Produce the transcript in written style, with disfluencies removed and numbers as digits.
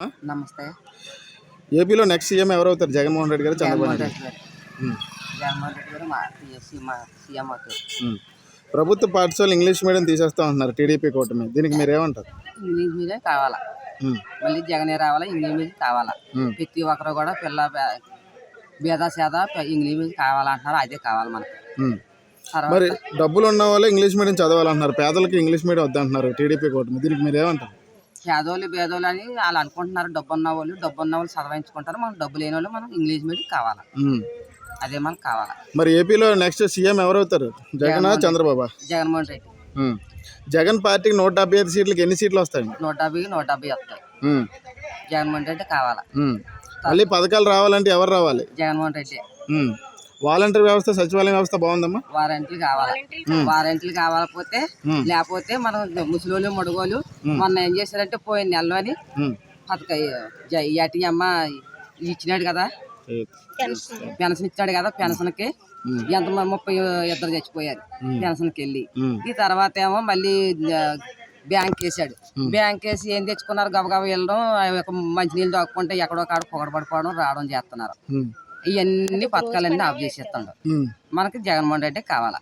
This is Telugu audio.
నమస్తే. ఏపీలో నెక్స్ట్ సీఎం ఎవరవుతారు? జగన్మోహన్ రెడ్డి గారు, చంద్రబాబు జగన్మోహన్ నాయుడు రెడ్డి గారు? గారు. ఉమ్. జగన్మోహన్ రెడ్డి గారు మా సీఎం అవుతారు. ప్రభుత్వ పాఠశాలలు ఇంగ్లీష్ మీడియం తీసేస్తా ఉంటున్నారు టీడీపీ కూటమి. దీనికి మీరు ఏమంటారు? ఇంగ్లీష్ మీడియం కావాలా, మళ్ళీ జగనే రావాలా, ఇంగ్లీష్ మీడియం కావాలా. ప్రతి ఒక్కరు కూడా భేద సేద ఇంగ్లీష్ మీడియం కావాలంటున్నారు. అదే కావాలి మనకి. మరి డబ్బులు ఉన్న వాళ్ళు ఇంగ్లీష్ మీడియం చదవాలంటున్నారు, పేదలకు ఇంగ్లీష్ మీడియం వద్దంటున్నారు టీడీపీ కూటమి. దీనికి మీరు ఏమంటారు? పేదోళ్ళు భేదోళ్ళు అని వాళ్ళు అనుకుంటున్నారు. డబ్బు ఉన్న వాళ్ళు చదవించుకుంటారు. మనం డబ్బు లేని వాళ్ళు మనం ఇంగ్లీష్ మీడియం కావాలా, అదే మనకు కావాలా. మరి ఏపీలో నెక్స్ట్ సీఎం ఎవరవుతారు? జగన్, చంద్రబాబు? జగన్మోహన్ రెడ్డి. జగన్ పార్టీకి 175 సీట్లకి ఎన్ని సీట్లు వస్తాయి? 170 వస్తాయి. జగన్మోహన్ రెడ్డి కావాలా. మళ్ళీ పథకాలు రావాలంటే ఎవరు రావాలి? జగన్మోహన్ రెడ్డి. వాలంటీర్ వ్యవస్థ, సచివాలయం వ్యవస్థ బాగుందమ్మా? వారంటీలు కావాలా. వారంటీలు కావాలపోతే లేకపోతే మనం ముసలోళ్ళు మడుగోలు మొన్న ఏం చేశారంటే పోయిన నెలలోని అమ్మ ఇచ్చినాడు కదా, పెన్షన్ ఇచ్చాడు కదా. పెన్షన్కి ఎంత 32 చచ్చిపోయారు పెన్షన్కి వెళ్ళి. ఈ తర్వాత ఏమో మళ్ళీ బ్యాంక్ వేసాడు. బ్యాంక్ వేసి ఏం తెచ్చుకున్నారు, గబగబ వెళ్ళడం, మంచినీళ్ళు దాక్కుంటే ఎక్కడో కాడ పొగడబడిపోవడం రావడం చేస్తున్నారు. ఇవన్నీ పథకాలన్నీ ఆఫ్ చేసేస్తాడు. మనకి జగన్మోహన్ రెడ్డి కావాలా.